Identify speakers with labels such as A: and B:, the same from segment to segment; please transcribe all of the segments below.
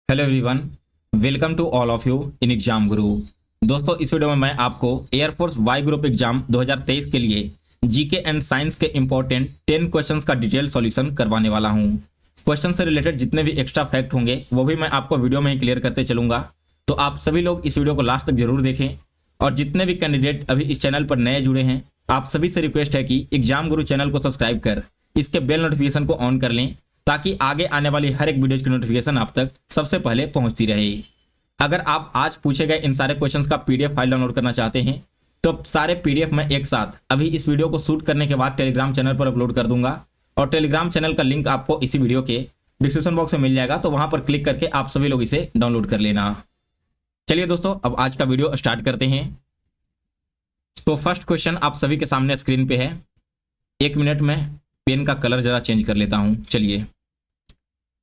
A: Hello everyone, welcome to all of you in exam Guru. दोस्तों, इस video में मैं आपको एयरफोर्स वाई ग्रुप एग्जाम 2023 के लिए जीके एंड साइंस के इंपॉर्टेंट 10 क्वेश्चंस का डिटेल सॉल्यूशन करवाने वाला हूं। क्वेश्चन से रिलेटेड जितने भी एक्स्ट्रा फैक्ट होंगे वो भी मैं आपको वीडियो में ही क्लियर करते चलूंगा, तो आप सभी लोग इस वीडियो को लास्ट तक जरूर देखें। और जितने भी कैंडिडेट अभी इस चैनल पर नए जुड़े हैं, आप सभी से रिक्वेस्ट है कि एग्जाम गुरु चैनल को सब्सक्राइब कर इसके बेल नोटिफिकेशन को ऑन कर लें, ताकि आगे आने वाली हर एक वीडियो की नोटिफिकेशन आप तक सबसे पहले पहुंचती रहे। अगर आप आज पूछे गए इन सारे क्वेश्चंस का पीडीएफ फाइल डाउनलोड करना चाहते हैं, तो सारे पीडीएफ मैं एक साथ अभी इस वीडियो को शूट करने के बाद टेलीग्राम चैनल पर अपलोड कर दूंगा, और टेलीग्राम चैनल का लिंक आपको इसी वीडियो के डिस्क्रिप्शन बॉक्स में मिल जाएगा, तो वहां पर क्लिक करके आप सभी लोग इसे डाउनलोड कर लेना। चलिए दोस्तों, अब आज का वीडियो स्टार्ट करते हैं। तो फर्स्ट क्वेश्चन आप सभी के सामने स्क्रीन पे है। 1 मिनट में पेन का कलर जरा चेंज कर लेता हूं। चलिए,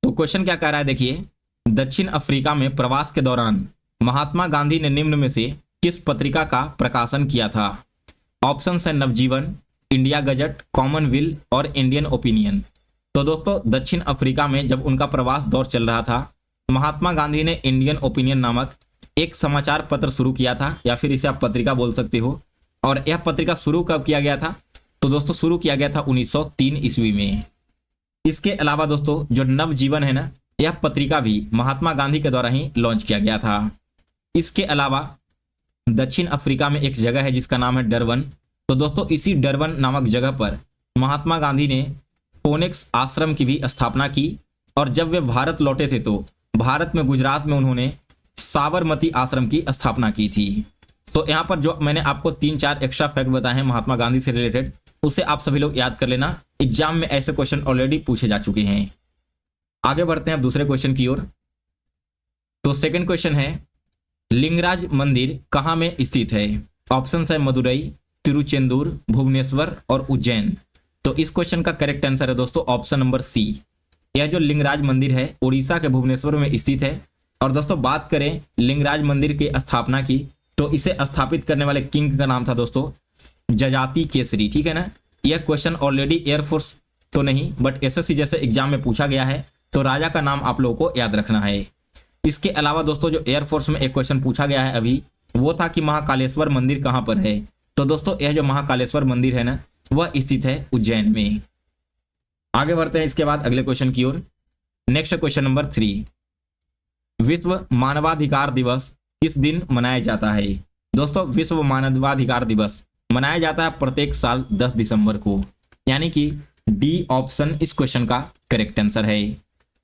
A: तो क्वेश्चन क्या कह रहा है, देखिए। दक्षिण अफ्रीका में प्रवास के दौरान महात्मा गांधी ने निम्न में से किस पत्रिका का प्रकाशन किया था? ऑप्शन है नवजीवन, इंडिया गजट, कॉमनवेल्थ और इंडियन ओपिनियन। तो दोस्तों, दक्षिण अफ्रीका में जब उनका प्रवास दौर चल रहा था, महात्मा गांधी ने इंडियन ओपिनियन नामक एक समाचार पत्र शुरू किया था, या फिर इसे आप पत्रिका बोल सकते हो। और यह पत्रिका शुरू कब किया गया था? तो दोस्तों, शुरू किया गया था 1903 ईस्वी में। इसके अलावा दोस्तों, जो नवजीवन है ना, यह पत्रिका भी महात्मा गांधी के द्वारा ही लॉन्च किया गया था। इसके अलावा दक्षिण अफ्रीका में एक जगह है जिसका नाम है डरबन। तो दोस्तों, इसी डरबन नामक जगह पर महात्मा गांधी ने फोनेक्स आश्रम की भी स्थापना की। और जब वे भारत लौटे थे, तो भारत में गुजरात में उन्होंने साबरमती आश्रम की स्थापना की थी। तो यहाँ पर जो मैंने आपको 3-4 एक्स्ट्रा फैक्ट बताए हैं महात्मा गांधी से रिलेटेड, उसे आप सभी लोग याद कर लेना। एग्जाम में ऐसे क्वेश्चन ऑलरेडी पूछे जा चुके हैं। आगे बढ़ते हैं अब दूसरे क्वेश्चन की ओर। तो सेकंड क्वेश्चन है, लिंगराज मंदिर कहाँ में स्थित है? ऑप्शन है मदुरई, तिरुचेंदूर, भुवनेश्वर और उज्जैन। तो इस क्वेश्चन का करेक्ट आंसर है दोस्तों ऑप्शन नंबर सी। यह जो लिंगराज मंदिर है उड़ीसा के भुवनेश्वर में स्थित है। और दोस्तों, बात करें लिंगराज मंदिर की स्थापना की, तो इसे स्थापित करने वाले किंग का नाम था दोस्तों जजाति केसरी। ठीक है ना। यह क्वेश्चन ऑलरेडी एयरफोर्स तो नहीं बट एसएससी जैसे एग्जाम में पूछा गया है, तो राजा का नाम आप लोगों को याद रखना है। इसके अलावा दोस्तों, जो एयरफोर्स में एक क्वेश्चन पूछा गया है अभी, वो था कि महाकालेश्वर मंदिर कहां पर है? तो दोस्तों, यह जो महाकालेश्वर मंदिर है ना, वह स्थित है उज्जैन में। आगे बढ़ते हैं इसके बाद अगले क्वेश्चन की ओर। नेक्स्ट क्वेश्चन नंबर 3, विश्व मानवाधिकार दिवस किस दिन मनाया जाता है? दोस्तों, विश्व मानवाधिकार दिवस मनाया जाता है प्रत्येक साल 10 दिसंबर को, यानी कि डी ऑप्शन इस क्वेश्चन का करेक्ट आंसर है।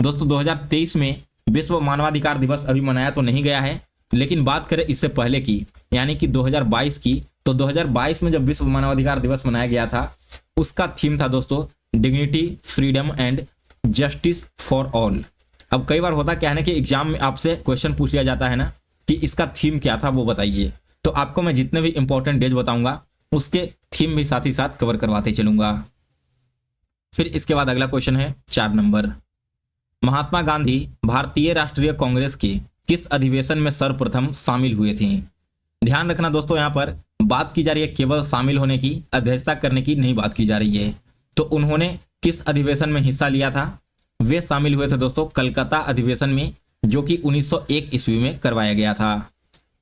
A: दोस्तों, 2023 में विश्व मानवाधिकार दिवस अभी मनाया तो नहीं गया है, लेकिन बात करें इससे पहले की, यानी कि 2022 की, तो 2022 में जब विश्व मानवाधिकार दिवस मनाया गया था, उसका थीम था दोस्तों dignity, freedom and justice for all. अब कई बार होता क्या है ना कि एग्जाम में आपसे क्वेश्चन पूछ लिया जाता है ना कि इसका थीम क्या था, वो बताइए। तो आपको मैं जितने भी इंपॉर्टेंट डेज बताऊंगा उसके थीम भी साथ ही साथ कवर करवाते चलूंगा। फिर इसके बाद अगला क्वेश्चन है 4 नंबर, महात्मा गांधी भारतीय राष्ट्रीय कांग्रेस के किस अधिवेशन में सर्वप्रथम शामिल हुए थे? ध्यान रखना दोस्तों, यहाँ पर बात की जा रही है केवल शामिल होने की, अध्यक्षता करने की नहीं बात की जा रही है। तो उन्होंने किस अधिवेशन में हिस्सा लिया था? वे शामिल हुए थे दोस्तों कलकत्ता अधिवेशन में, जो कि 1901 ईस्वी में करवाया गया था।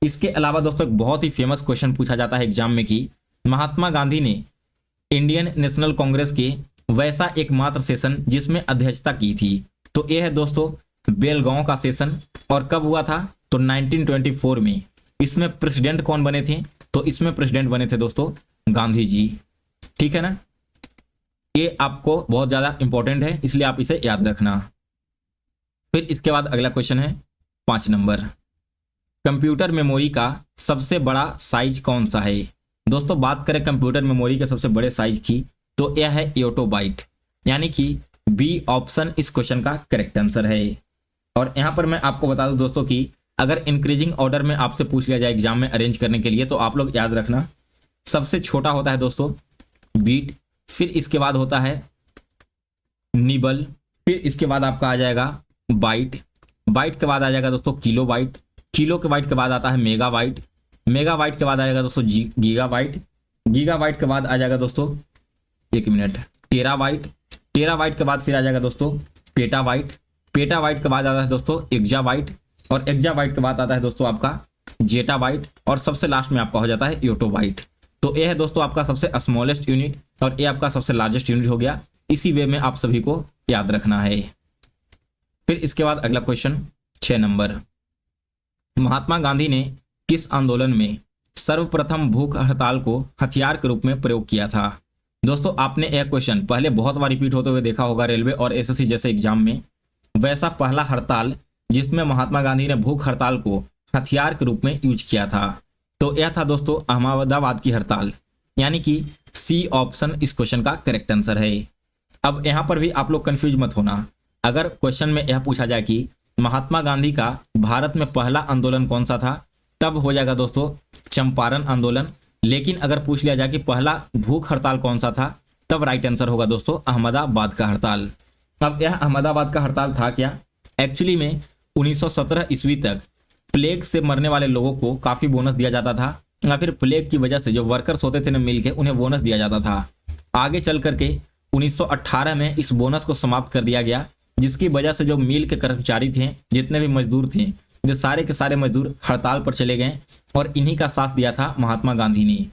A: इसके अलावा दोस्तों, एक बहुत ही फेमस क्वेश्चन पूछा जाता है एग्जाम में कि महात्मा गांधी ने इंडियन नेशनल कांग्रेस के वैसा एकमात्र सेशन जिसमें अध्यक्षता की थी, तो यह है दोस्तों बेलगांव का सेशन। और कब हुआ था? तो 1924 में। इसमें प्रेसिडेंट कौन बने थे? तो इसमें प्रेसिडेंट बने थे दोस्तों गांधी जी। ठीक है ना। ये आपको बहुत ज्यादा इंपॉर्टेंट है, इसलिए आप इसे याद रखना। फिर इसके बाद अगला क्वेश्चन है 5 नंबर, कंप्यूटर मेमोरी का सबसे बड़ा साइज कौन सा है? दोस्तों, बात करें कंप्यूटर मेमोरी के सबसे बड़े साइज की, तो यह है एटोबाइट, यानी कि बी ऑप्शन इस क्वेश्चन का करेक्ट आंसर है। और यहां पर मैं आपको बता दूं दोस्तों कि अगर इंक्रीजिंग ऑर्डर में आपसे पूछ लिया जाए एग्जाम में अरेंज करने के लिए, तो आप लोग याद रखना सबसे छोटा होता है दोस्तों बीट, फिर इसके बाद होता है निबल, फिर इसके बाद आपका आ जाएगा बाइट, बाइट के बाद आ जाएगा दोस्तों किलो बाइट, किलो के बाइट के बाद आता है मेगा बाइट, मेगा बाइट के बाद आ जाएगा दोस्तों गीगा बाइट, गीगा बाइट के बाद आ जाएगा दोस्तों 1 मिनट टेरा बाइट, टेरा बाइट के बाद फिर आ जाएगा दोस्तों पेटा बाइट, पेटाबाइट के बाद आता है दोस्तों एक्जाबाइट, और एक्जाबाइट के बाद आता है दोस्तों आपका जेटाबाइट, और सबसे लास्ट में आपका हो जाता है योटोबाइट। तो ये है दोस्तों आपका सबसे स्मॉलेस्ट यूनिट और ये आपका सबसे लार्जेस्ट यूनिट हो गया। इसी वे में आप सभी को याद रखना है। फिर इसके बाद अगला क्वेश्चन 6 नंबर, महात्मा गांधी ने किस आंदोलन में सर्वप्रथम भूख हड़ताल को हथियार के रूप में प्रयोग किया था? दोस्तों आपने यह क्वेश्चन पहले बहुत बार रिपीट होते हुए देखा होगा रेलवे और एसएससी जैसे एग्जाम में। वैसा पहला हड़ताल जिसमें महात्मा गांधी ने भूख हड़ताल को हथियार के रूप में यूज किया था, तो यह था दोस्तों अहमदाबाद की हड़ताल, यानी कि सी ऑप्शन इस क्वेश्चन का करेक्ट आंसर है। अब यहाँ पर भी आप लोग कंफ्यूज मत होना। अगर क्वेश्चन में यह पूछा जाए कि महात्मा गांधी का भारत में पहला आंदोलन कौन सा था, तब हो जाएगा दोस्तों चंपारण आंदोलन। लेकिन अगर पूछ लिया जाए कि पहला भूख हड़ताल कौन सा था, तब राइट आंसर होगा दोस्तों अहमदाबाद का हड़ताल। अब यह अहमदाबाद का हड़ताल था क्या? एक्चुअली में 1917 ईस्वी तक प्लेग से मरने वाले लोगों को काफी बोनस दिया जाता था, या फिर प्लेग की वजह से जो वर्कर्स होते थे ना मिल के, उन्हें बोनस दिया जाता था। आगे चल करके 1918 में इस बोनस को समाप्त कर दिया गया, जिसकी वजह से जो मिल के कर्मचारी थे, जितने भी मजदूर थे, जो सारे के सारे मजदूर हड़ताल पर चले गए और इन्हीं का साथ दिया था महात्मा गांधी ने।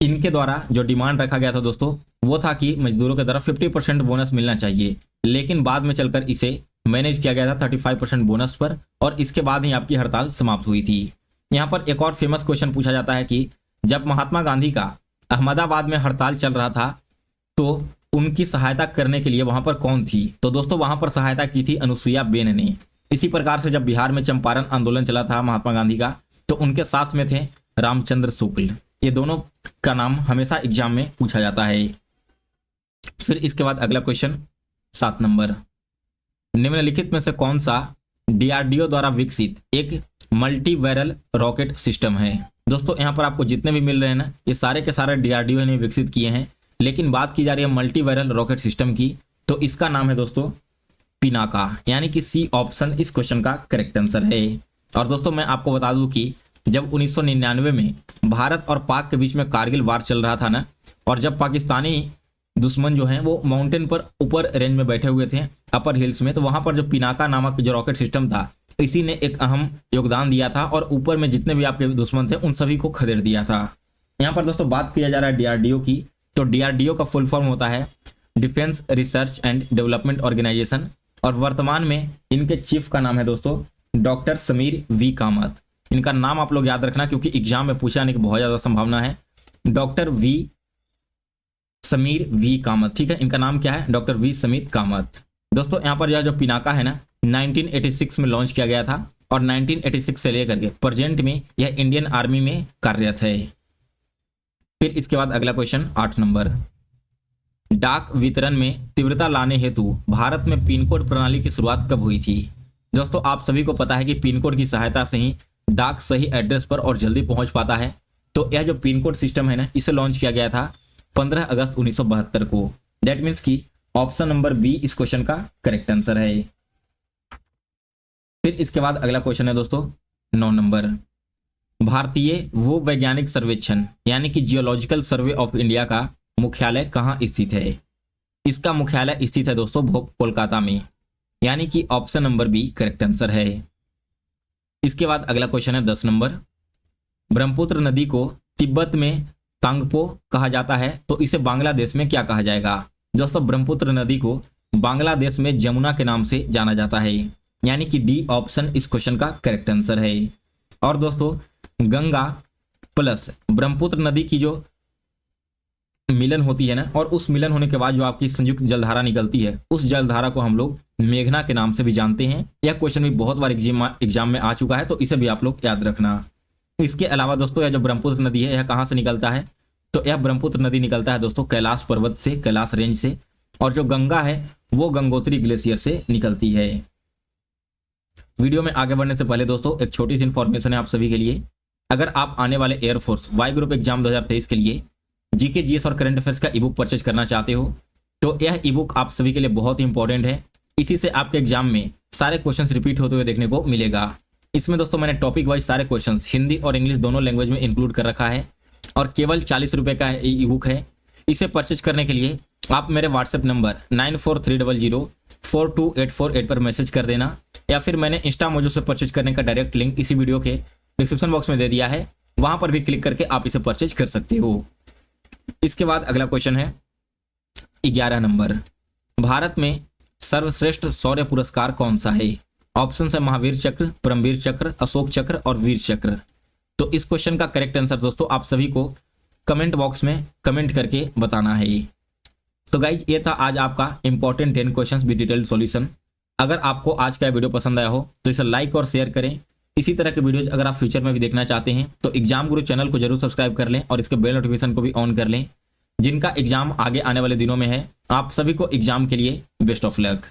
A: इनके द्वारा जो डिमांड रखा गया था दोस्तों वो था कि मजदूरों की तरफ 50% बोनस मिलना चाहिए, लेकिन बाद में चलकर इसे मैनेज किया गया था 35% बोनस पर, और इसके बाद ही आपकी हड़ताल समाप्त हुई थी। यहाँ पर एक और फेमस क्वेश्चन पूछा जाता है कि जब महात्मा गांधी का अहमदाबाद में हड़ताल चल रहा था तो उनकी सहायता करने के लिए वहां पर कौन थी? तो दोस्तों वहां पर सहायता की थी अनुसुईया बेन ने। इसी प्रकार से जब बिहार में चंपारण आंदोलन चला था महात्मा गांधी का, तो उनके साथ में थे रामचंद्र शुक्ल। ये दोनों का नाम हमेशा एग्जाम में पूछा जाता है। फिर इसके बाद अगला क्वेश्चन 7 नंबर, निम्नलिखित में से कौन सा डीआरडीओ द्वारा विकसित एक मल्टीवैरल रॉकेट सिस्टम है? दोस्तों यहाँ पर आपको जितने भी मिल रहे हैं ना, ये सारे के सारे डीआरडीओ ने विकसित किए हैं, लेकिन बात की जा रही है मल्टीवैरल रॉकेट सिस्टम की, तो इसका नाम है दोस्तों पिनाका, यानी कि सी ऑप्शन इस क्वेश्चन का करेक्ट आंसर है। और दोस्तों मैं आपको बता दूं कि जब 1999 में भारत और पाक के बीच में कारगिल वार चल रहा था ना, और जब पाकिस्तानी दुश्मन जो हैं वो माउंटेन पर ऊपर रेंज में बैठे हुए थे अपर हिल्स में, तो वहां पर जो पिनाका नामक जो रॉकेट सिस्टम था, इसी ने एक अहम योगदान दिया था और ऊपर में जितने भी आपके दुश्मन थे उन सभी को खदेड़ दिया था। यहाँ पर दोस्तों बात किया जा रहा है डीआरडीओ की, तो डीआरडीओ का फुल फॉर्म होता है defence research and development organisation, और वर्तमान में इनके चीफ का नाम है दोस्तों डॉक्टर समीर वी कामत। इनका नाम आप लोग याद रखना क्योंकि एग्जाम में पूछा जाने की बहुत ज्यादा संभावना है। डॉक्टर समीर वी कामत, ठीक है, इनका नाम क्या है? Doctor V Sameer Kamat. दोस्तों यहाँ पर यह जो पिनाका है ना 1986 में लॉन्च किया गया था, और 1986 से लेकर के प्रेजेंट में यह इंडियन आर्मी में कार्यरत है। फिर इसके बाद अगला क्वेश्चन 8 नंबर, डाक वितरण में तीव्रता लाने हेतु भारत में पिन कोड प्रणाली की शुरुआत कब हुई थी? दोस्तों आप सभी को पता है कि पिन कोड की सहायता से ही डाक सही एड्रेस पर और जल्दी पहुंच पाता है। तो यह जो पिन कोड सिस्टम है ना, इसे लॉन्च किया गया था 15 अगस्त 1972 को। दैट मीन्स कि ऑप्शन नंबर बी इस क्वेश्चन का करेक्ट आंसर है। फिर इसके बाद अगला क्वेश्चन है दोस्तों 9 नंबर, भारतीय भू वैज्ञानिक सर्वेक्षण यानी कि जियोलॉजिकल सर्वे ऑफ इंडिया का मुख्यालय कहाँ स्थित है? इसका मुख्यालय स्थित है दोस्तों कोलकाता में, यानी कि option number B correct answer है। इसके बाद अगला क्वेश्चन है 10 नंबर, ब्रह्मपुत्र नदी को तिब्बत में तांगपो कहा जाता है, तो इसे बांग्लादेश में क्या कहा जाएगा? दोस्तों ब्रह्मपुत्र नदी को बांग्लादेश में जमुना के नाम से जाना जाता है, यानी कि डी ऑप्शन इस क्वेश्चन का करेक्ट आंसर है। और दोस्तों गंगा प्लस ब्रह्मपुत्र नदी की जो मिलन होती है ना, और उस मिलन होने के बाद जो आपकी संयुक्त जलधारा निकलती है, उस जलधारा को हम लोग मेघना के नाम से भी जानते हैं। यह क्वेश्चन भी बहुत बार एग्जाम में आ चुका है, तो इसे भी आप लोग याद रखना। इसके अलावा दोस्तों यह जो ब्रह्मपुत्र नदी है, यह कहाँ से निकलता है? तो यह ब्रह्मपुत्र नदी निकलता है दोस्तों कैलाश पर्वत से, कैलाश रेंज से, और जो गंगा है वो गंगोत्री ग्लेशियर से निकलती है। वीडियो में आगे बढ़ने से पहले दोस्तों एक छोटी सी इन्फॉर्मेशन है आप सभी के लिए। अगर आप आने वाले एयरफोर्स वाई ग्रुप एग्जाम 2023 के लिए जीके जीएस और करंट अफेयर्स का ईबुक परचेज करना चाहते हो, तो यह ईबुक आप सभी के लिए बहुत ही इंपॉर्टेंट है। इसी से आपके एग्जाम में सारे क्वेश्चंस रिपीट होते हुए देखने को मिलेगा। इसमें दोस्तों मैंने टॉपिक वाइज सारे क्वेश्चंस हिंदी और इंग्लिश दोनों लैंग्वेज में इंक्लूड कर रखा है, और केवल 40 रुपये का ई बुक है। इसे परचेज करने के लिए आप मेरे व्हाट्सएप नंबर 42848 पर मैसेज कर देना, या फिर मैंने इंस्टा मोजो से परचेज करने का डायरेक्ट लिंक इसी वीडियो के डिस्क्रिप्शन बॉक्स में दे दिया है, वहां पर भी क्लिक करके आप इसे परचेज कर सकते हो। इसके बाद अगला क्वेश्चन है 11 नंबर, भारत में सर्वश्रेष्ठ शौर्य पुरस्कार कौन सा है? ऑप्शन है महावीर चक्र, परमवीर चक्र, अशोक चक्र और वीर चक्र। तो इस क्वेश्चन का करेक्ट आंसर दोस्तों आप सभी को कमेंट बॉक्स में कमेंट करके बताना है। तो गाइज ये था आज आपका important 10 questions with detailed solution. अगर आपको आज का वीडियो पसंद आया हो तो इसे लाइक और शेयर करें। इसी तरह के वीडियोज अगर आप फ्यूचर में भी देखना चाहते हैं तो एग्जाम गुरु चैनल को जरूर सब्सक्राइब कर लें और इसके बेल नोटिफिकेशन को भी ऑन कर लें। जिनका एग्जाम आगे आने वाले दिनों में है, आप सभी को एग्जाम के लिए बेस्ट ऑफ लक।